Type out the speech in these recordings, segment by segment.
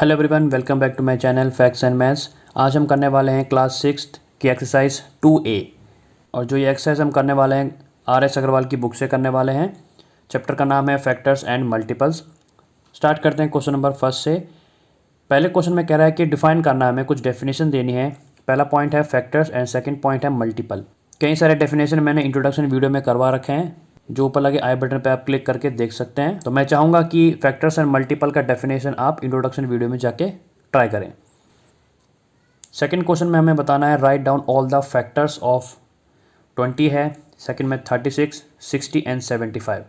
Hello everyone, welcome back to my channel facts and maths. आज हम करने वाले हैं क्लास 6 की एक्सरसाइज 2A। और जो ये एक्सरसाइज हम करने वाले हैं RS अग्रवाल की बुक से करने वाले हैं। चैप्टर का नाम है फैक्टर्स एंड मल्टीपल्स। स्टार्ट करते हैं क्वेश्चन नंबर फर्स्ट से। पहले क्वेश्चन में कह रहा है कि डिफाइन करना है, हमें कुछ डेफिनेशन देनी है। पहला पॉइंट है फैक्टर्स एंड सेकेंड पॉइंट है मल्टीपल। कई सारे डेफिनेशन मैंने इंट्रोडक्शन वीडियो में करवा रखे हैं, जो ऊपर लगे आई बटन पे आप क्लिक करके देख सकते हैं। तो मैं चाहूँगा कि फैक्टर्स एंड मल्टीपल का डेफिनेशन आप इंट्रोडक्शन वीडियो में जाके ट्राई करें। सेकंड क्वेश्चन में हमें बताना है write down all the factors of 20 है, सेकंड में 36, 60 एंड 75।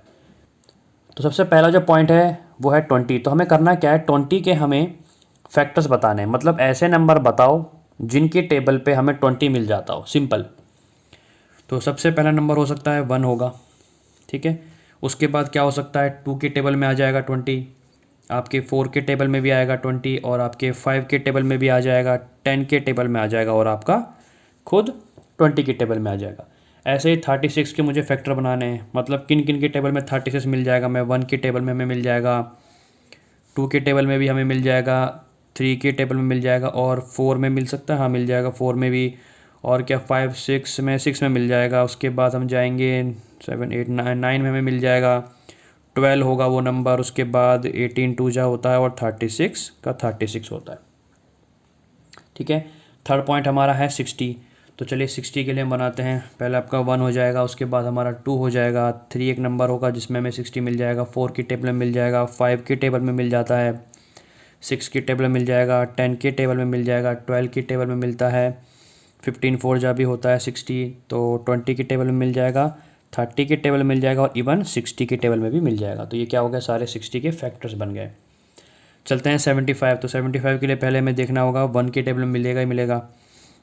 तो सबसे पहला जो पॉइंट है वो है 20। तो हमें करना क्या है, 20 के हमें फैक्टर्स बताने हैं, मतलब ऐसे नंबर बताओ जिनकी टेबल पे हमें 20 मिल जाता हो। सिंपल। तो सबसे पहला नंबर हो सकता है 1 होगा, ठीक है। उसके बाद क्या हो सकता है, 2 के टेबल में आ जाएगा 20, आपके 4 के टेबल में भी आएगा 20, और आपके 5 के टेबल में भी आ जाएगा, 10 के टेबल में आ जाएगा, और आपका खुद 20 के टेबल में आ जाएगा। ऐसे ही 36 के मुझे फैक्टर बनाने हैं, मतलब किन किन के टेबल में 36 मिल जाएगा। मैं 1 के टेबल में हमें मिल जाएगा, 2 के टेबल में भी हमें मिल जाएगा, 3 के टेबल में मिल जाएगा, और 4 में मिल सकता है, हाँ मिल जाएगा 4 में भी। और क्या 5, 6 में मिल जाएगा। उसके बाद हम जाएंगे 7, 8, 9 में हमें मिल जाएगा, 12 होगा वो नंबर। उसके बाद 18 2 जा होता है, और 36 का 36 होता है, ठीक है। थर्ड पॉइंट हमारा है 60। तो चलिए 60 के लिए हम बनाते हैं। पहले आपका 1 हो जाएगा, उसके बाद हमारा 2 हो जाएगा, 3 एक नंबर होगा जिसमें हमें 60 मिल जाएगा, 4 की टेबल में मिल जाएगा, 5 की टेबल में मिल जाता है, 6 की टेबल में मिल जाएगा, 10 के टेबल में मिल जाएगा, 12 की टेबल में मिलता है, 15 4 जा भी होता है 60, तो 20 की टेबल में मिल जाएगा, 30 के टेबल में मिल जाएगा, और इवन 60 के टेबल में भी मिल जाएगा। तो ये क्या हो गया, सारे 60 के फैक्टर्स बन गए। चलते हैं 75। तो 75 के लिए पहले हमें देखना होगा 1 के टेबल में मिलेगा ही मिलेगा,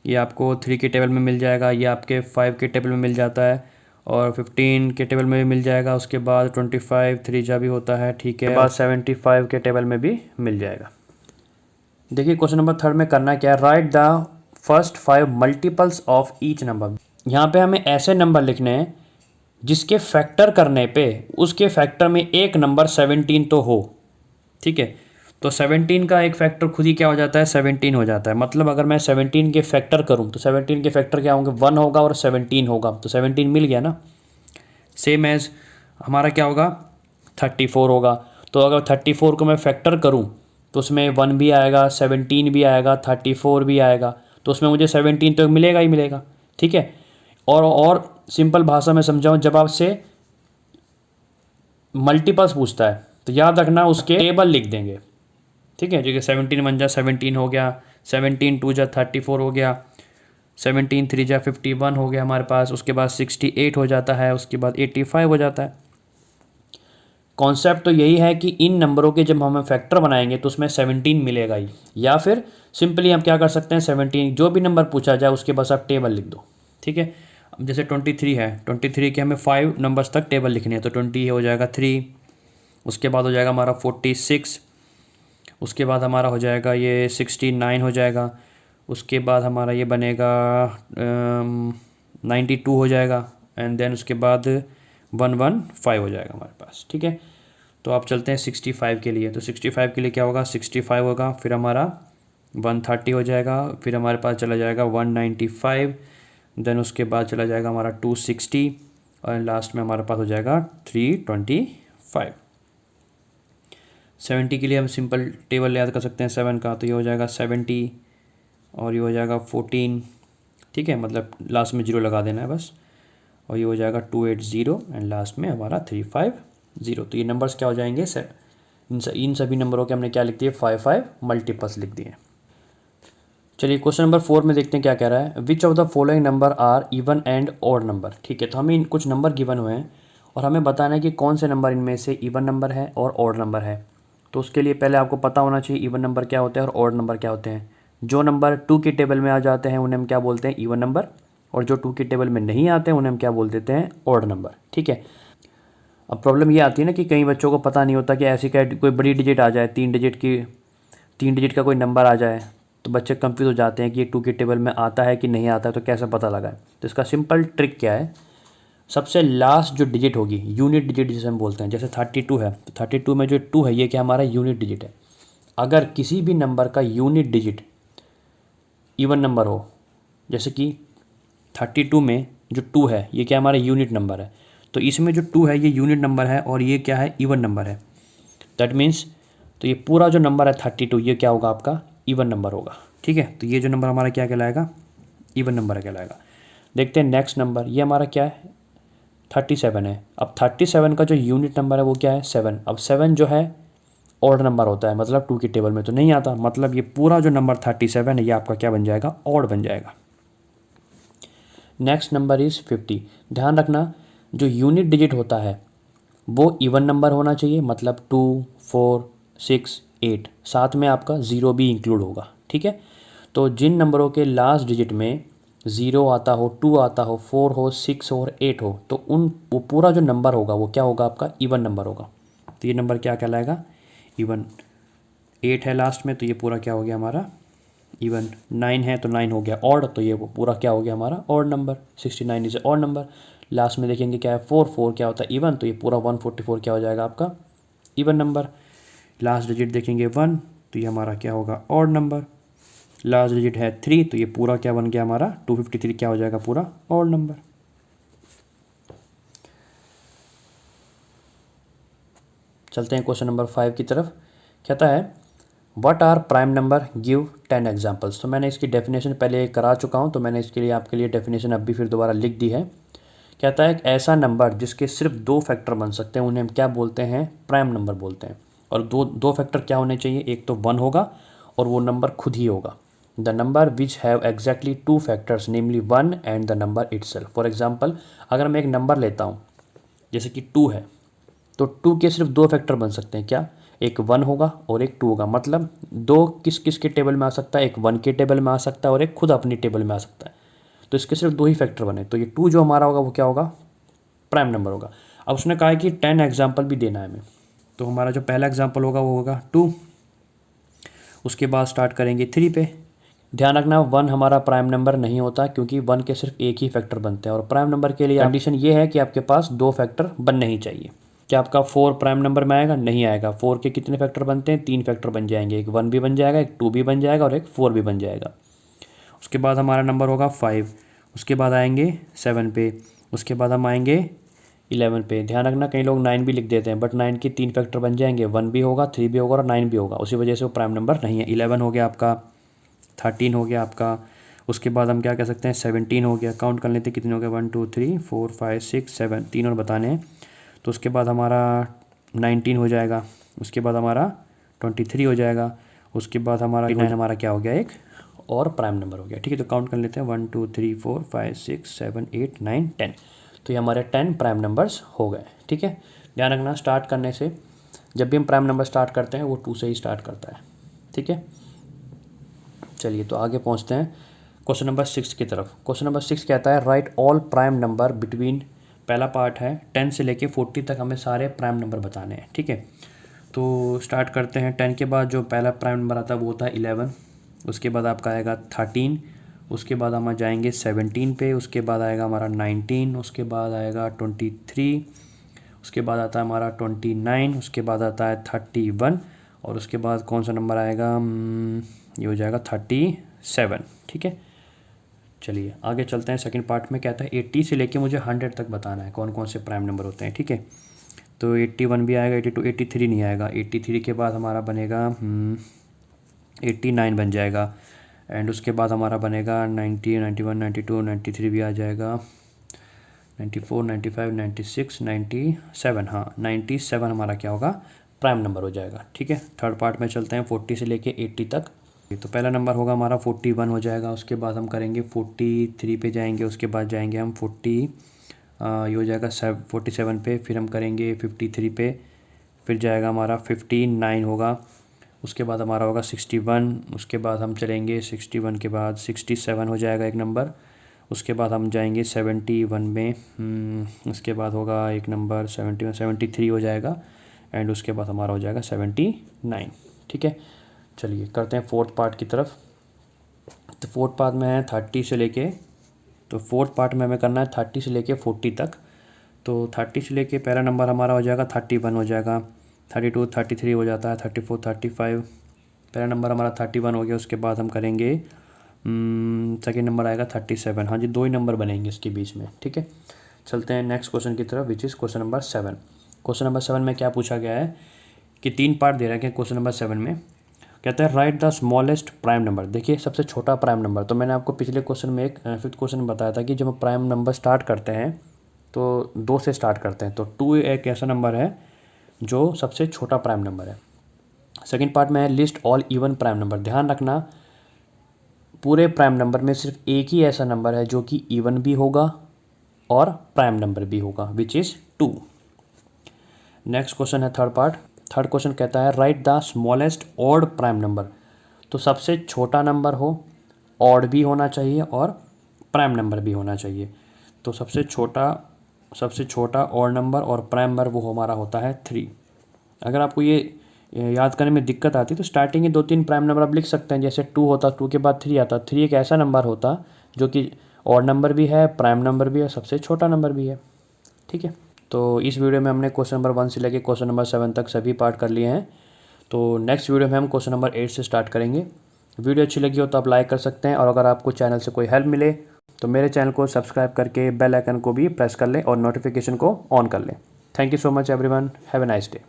ये आपको 3 के टेबल में मिल जाएगा, ये आपके 5 के टेबल में मिल जाता है, और 15 के टेबल में भी मिल जाएगा। उसके बाद 25 3 जा भी होता है, ठीक है। उसके बाद 75 के टेबल में भी मिल जाएगा। देखिए क्वेश्चन नंबर थर्ड में करना क्या है, right the first 5 multiples of each number. यहाँ पे हमें ऐसे नंबर लिखने हैं जिसके फैक्टर करने पे उसके फैक्टर में एक नंबर 17 तो हो, ठीक है। तो 17 का एक फैक्टर खुद ही क्या हो जाता है, 17 हो जाता है। मतलब अगर मैं 17 के फैक्टर करूँ तो 17 के फैक्टर क्या होंगे, 1 होगा और 17 होगा, तो 17 मिल गया ना। सेम एज हमारा क्या होगा, 34 होगा। तो अगर 34 को मैं फैक्टर करूँ तो उसमें 1 भी आएगा, 17 भी आएगा, 34 भी आएगा, तो उसमें मुझे 17 तो मिलेगा ही मिलेगा, ठीक है। और सिंपल भाषा में समझाऊँ, जब आपसे मल्टीपल्स पूछता है तो याद रखना उसके टेबल लिख देंगे, ठीक है। जो कि 17 1 जा 17 हो गया, 17 2 जा 34 हो गया, 17 3 जा 51 हो गया हमारे पास। उसके बाद 68 हो जाता है, उसके बाद 85 हो जाता है। कॉन्सेप्ट तो यही है कि इन नंबरों के जब हम फैक्टर बनाएंगे तो उसमें 17 मिलेगा ही, या फिर सिंपली हम क्या कर सकते हैं, 17 जो भी नंबर पूछा जाए उसके बस आप टेबल लिख दो, ठीक है। अब जैसे 23 है, 23 के हमें 5 नंबर्स तक टेबल लिखनी है, तो 20 हो जाएगा 3, उसके बाद हो जाएगा हमारा 46, उसके बाद हमारा हो जाएगा ये 69 हो जाएगा, उसके बाद हमारा ये बनेगा 92 हो जाएगा, एंड देन उसके बाद 115 हो जाएगा हमारे पास, ठीक है। तो आप चलते हैं 65 के लिए। तो 65 के लिए क्या होगा, 65 होगा, फिर हमारा 130 हो जाएगा, फिर हमारे पास चला जाएगा 195, देन उसके बाद चला जाएगा हमारा 260, और लास्ट में हमारे पास हो जाएगा 325। 70 के लिए हम सिंपल टेबल याद कर सकते हैं 7 का, तो ये हो जाएगा 70, और ये हो जाएगा 14, ठीक है, मतलब लास्ट में 0 लगा देना है बस, और ये हो जाएगा 280, एंड लास्ट में हमारा 350। तो ये नंबर्स क्या हो जाएंगे, इन सभी नंबरों के हमने क्या लिख दिए, 5 मल्टीपल्स लिख दिए। चलिए क्वेश्चन नंबर 4 में देखते हैं क्या कह रहा है, which of the following number are even and odd number, ठीक है। तो हमें कुछ नंबर गिवन हुए हैं और हमें बताना है कि कौन से नंबर इनमें से इवन नंबर है और ऑड नंबर है। तो उसके लिए पहले आपको पता होना चाहिए इवन नंबर क्या होते हैं और ऑड नंबर क्या होते हैं। जो नंबर 2 के टेबल में आ जाते हैं उन्हें हम क्या बोलते हैं, इवन नंबर, और जो 2 के टेबल में नहीं आते हैं उन्हें हम क्या बोल देते हैं, ऑड नंबर, ठीक है। अब प्रॉब्लम ये आती है ना कि कई बच्चों को पता नहीं होता कि ऐसी क्या कोई बड़ी डिजिट आ जाए, 3 डिजिट का कोई नंबर आ जाए, तो बच्चे कंफ्यूज हो जाते हैं कि ये 2 के टेबल में आता है कि नहीं आता है, तो कैसे पता लगाए। तो इसका सिंपल ट्रिक क्या है, सबसे लास्ट जो डिजिट होगी, यूनिट डिजिट जिसे हम बोलते हैं, जैसे 32 है, तो 32 में जो 2 है ये क्या हमारा यूनिट डिजिट है। अगर किसी भी नंबर का यूनिट डिजिट इवन नंबर हो, जैसे कि 32 में जो 2 है ये क्या हमारा यूनिट नंबर है, तो इसमें जो 2 है ये यूनिट नंबर है और ये क्या है, इवन नंबर है। दैट मीन्स तो ये पूरा जो नंबर है 32 ये क्या होगा आपका, इवन नंबर होगा। ठीक है, तो ये जो नंबर हमारा क्या कहलाएगा, इवन नंबर कहलाएगा। देखते हैं नेक्स्ट नंबर, ये हमारा क्या है, 37 है। अब 37 का जो यूनिट नंबर है वो क्या है, 7। अब 7 जो है ऑड नंबर होता है, मतलब 2 की टेबल में तो नहीं आता, मतलब ये पूरा जो नंबर 37 है ये आपका क्या बन जाएगा, ऑड बन जाएगा। Next number is 50। ध्यान रखना जो यूनिट डिजिट होता है वो इवन नंबर होना चाहिए, मतलब 2, 4, 6, 8, साथ में आपका ज़ीरो भी इंक्लूड होगा। ठीक है, तो जिन नंबरों के लास्ट डिजिट में 0 आता हो, 2 आता हो, 4 हो, 6 हो और 8 हो, तो वो पूरा जो नंबर होगा वो क्या होगा आपका, इवन नंबर होगा। तो ये नंबर क्या कहलाएगा, इवन। 8 है लास्ट में तो ये पूरा क्या हो गया हमारा, इवन। 9 है तो 9 हो गया ऑड, तो ये वो पूरा क्या हो गया हमारा, odd number. 69 is odd number. Last में देखेंगे क्या है, 4 क्या होता है, इवन, तो ये पूरा 144 क्या हो जाएगा आपका, इवन नंबर। लास्ट डिजिट देखेंगे 1 तो ये हमारा क्या होगा, ऑड नंबर। लास्ट डिजिट है 3 तो ये पूरा क्या बन गया हमारा, 253 क्या हो जाएगा, पूरा ऑड नंबर। चलते हैं क्वेश्चन नंबर 5 की तरफ। कहता है what are prime number, give 10 examples. तो मैंने इसकी डेफिनेशन पहले करा चुका हूँ, तो मैंने इसके लिए आपके लिए डेफिनेशन अब भी फिर दोबारा लिख दी है। कहता है एक ऐसा नंबर जिसके सिर्फ 2 फैक्टर बन सकते हैं उन्हें हम क्या बोलते हैं, प्राइम नंबर बोलते हैं। और दो फैक्टर क्या होने चाहिए, एक तो 1 होगा और वो नंबर खुद ही होगा। The number which have exactly 2 factors namely 1 and the number itself. For example अगर मैं एक नंबर लेता हूँ जैसे कि 2 है, तो 2 के सिर्फ 2 फैक्टर बन सकते हैं, क्या, एक 1 होगा और एक 2 होगा। मतलब 2 किस किस के टेबल में आ सकता है, एक 1 के टेबल में आ सकता है और एक खुद अपनी टेबल में आ सकता है। तो इसके सिर्फ 2 ही फैक्टर बने, तो ये 2 जो हमारा होगा वो क्या होगा, प्राइम नंबर होगा। अब उसने कहा है कि 10 एग्जाम्पल भी देना है हमें, तो हमारा जो पहला एग्जाम्पल होगा वो होगा 2, उसके बाद स्टार्ट करेंगे 3 पे। ध्यान रखना 1 हमारा प्राइम नंबर नहीं होता, क्योंकि 1 के सिर्फ एक ही फैक्टर बनते हैं और प्राइम नंबर के लिए कंडीशन ये है कि आपके पास 2 फैक्टर बनने ही चाहिए। क्या आपका 4 प्राइम नंबर में आएगा, नहीं आएगा। 4 के कितने फैक्टर बनते हैं, 3 फैक्टर बन जाएंगे, एक 1 भी बन जाएगा, एक 2 भी बन जाएगा और एक 4 भी बन जाएगा। उसके बाद हमारा नंबर होगा 5, उसके बाद आएंगे 7 पे, उसके बाद हम आएंगे 11 पे। ध्यान रखना कई लोग 9 भी लिख देते हैं, बट 9 के 3 फैक्टर बन जाएंगे, 1 भी होगा, 3 भी होगा और 9 भी होगा, उसी वजह से वो प्राइम नंबर नहीं है। 11 हो गया आपका, 13 हो गया आपका, उसके बाद हम क्या कह सकते हैं, 17 हो गया। काउंट कर लेते हैं कितने हो गए, 1 2 3 4 5 6 7, 3 और बताने हैं। तो उसके बाद हमारा 19 हो जाएगा, उसके बाद हमारा 23 हो जाएगा, उसके बाद हमारा 9 हमारा क्या हो गया, एक और प्राइम नंबर हो गया। ठीक है, तो काउंट कर लेते हैं 1 2 3 4 5 6 7 8 9 10। तो ये हमारे 10 प्राइम नंबर्स हो गए। ठीक है, ध्यान रखना स्टार्ट करने से जब भी हम प्राइम नंबर स्टार्ट करते हैं वो 2 से ही स्टार्ट करता है। ठीक है, चलिए तो आगे पहुंचते हैं क्वेश्चन नंबर 6 की तरफ। क्वेश्चन नंबर 6 कहता है right all prime number between, पहला पार्ट है 10 से लेके 40 तक हमें सारे प्राइम नंबर बताने हैं। ठीक है, तो स्टार्ट करते हैं। 10 के बाद जो पहला प्राइम नंबर आता है वो होता है 11, उसके बाद आपका आएगा 13, उसके बाद हम जाएंगे 17 पे, उसके बाद आएगा हमारा 19, उसके बाद आएगा 23, उसके बाद आता है हमारा 29, उसके बाद आता है 31 और उसके बाद कौन सा नंबर आएगा, ये हो जाएगा 37। ठीक है, चलिए आगे चलते हैं। सेकंड पार्ट में कहता है 80 से लेके मुझे 100 तक बताना है कौन कौन से प्राइम नंबर होते हैं। ठीक है, तो 81 भी आएगा, 82, 83 नहीं आएगा। 83 के बाद हमारा बनेगा 89 बन जाएगा, एंड उसके बाद हमारा बनेगा 90, 91, 92, 93 भी आ जाएगा, 94, 95, 96, 97। हाँ 97 हमारा क्या होगा, प्राइम नंबर हो जाएगा। ठीक है, थर्ड पार्ट में चलते हैं 40 से लेके 80 तक। तो पहला नंबर होगा हमारा 41 हो जाएगा, उसके बाद हम करेंगे 43 पे जाएंगे, उसके बाद जाएंगे हम 40, ये हो जाएगा 47 पे, फिर हम करेंगे 53 पे, फिर जाएगा हमारा 59 होगा, उसके बाद हमारा होगा 61, उसके बाद हम चलेंगे 61 के बाद 67 हो जाएगा एक नंबर, उसके बाद हम जाएंगे 71 में, उसके बाद होगा एक नंबर 71, 73 हो जाएगा, एंड उसके बाद हमारा हो जाएगा 79। ठीक है, चलिए करते हैं फोर्थ पार्ट की तरफ। तो फोर्थ पार्ट में है 30 से लेके, तो फोर्थ पार्ट में हमें करना है 30 से लेके 40 तक। तो 30 से लेके पहला नंबर हमारा हो जाएगा 31 हो जाएगा, 32, 33 हो जाता है, 34, 35, पहला नंबर हमारा 31 हो गया, उसके बाद हम करेंगे सेकेंड नंबर आएगा 37। हाँ जी, 2 ही नंबर बनेंगे इसके बीच में, ठीक है। चलते हैं नेक्स्ट क्वेश्चन की तरफ, which is question number 7। Question number 7 में क्या पूछा गया है कि 3 पार्ट दे रखे हैं क्वेश्चन नंबर 7 में। कहता है right the smallest prime number. देखिए सबसे छोटा प्राइम नंबर, तो मैंने आपको पिछले क्वेश्चन में एक 5th क्वेश्चन में बताया था कि जब हम प्राइम नंबर स्टार्ट करते हैं तो 2 से स्टार्ट करते हैं, तो 2 एक ऐसा नंबर है जो सबसे छोटा प्राइम नंबर है। सेकेंड पार्ट में है list all even prime number. ध्यान रखना पूरे प्राइम नंबर में सिर्फ एक ही ऐसा नंबर है जो कि इवन भी होगा और प्राइम नंबर भी होगा, विच इज़ 2। नेक्स्ट क्वेश्चन है थर्ड पार्ट। थर्ड क्वेश्चन कहता है right the smallest odd prime number. तो सबसे छोटा नंबर हो, ऑड भी होना चाहिए और प्राइम नंबर भी होना चाहिए। तो सबसे छोटा ऑड नंबर और प्राइम नंबर वो हमारा होता है 3। अगर आपको ये याद करने में दिक्कत आती है तो स्टार्टिंग में 2-3 प्राइम नंबर आप लिख सकते हैं, जैसे 2 होता, 2 के बाद 3 आता। 3 एक ऐसा नंबर होता जो कि ऑड नंबर भी है, प्राइम नंबर भी है, सबसे छोटा नंबर भी है, ठीक है। तो इस वीडियो में हमने क्वेश्चन नंबर 1 से लेकर क्वेश्चन नंबर 7 तक सभी पार्ट कर लिए हैं। तो नेक्स्ट वीडियो में हम क्वेश्चन नंबर 8 से स्टार्ट करेंगे। वीडियो अच्छी लगी हो तो आप लाइक कर सकते हैं, और अगर आपको चैनल से कोई हेल्प मिले तो मेरे चैनल को सब्सक्राइब करके बेल आइकन को भी प्रेस कर लें और नोटिफिकेशन को ऑन कर लें। Thank you so much everyone, have a nice day.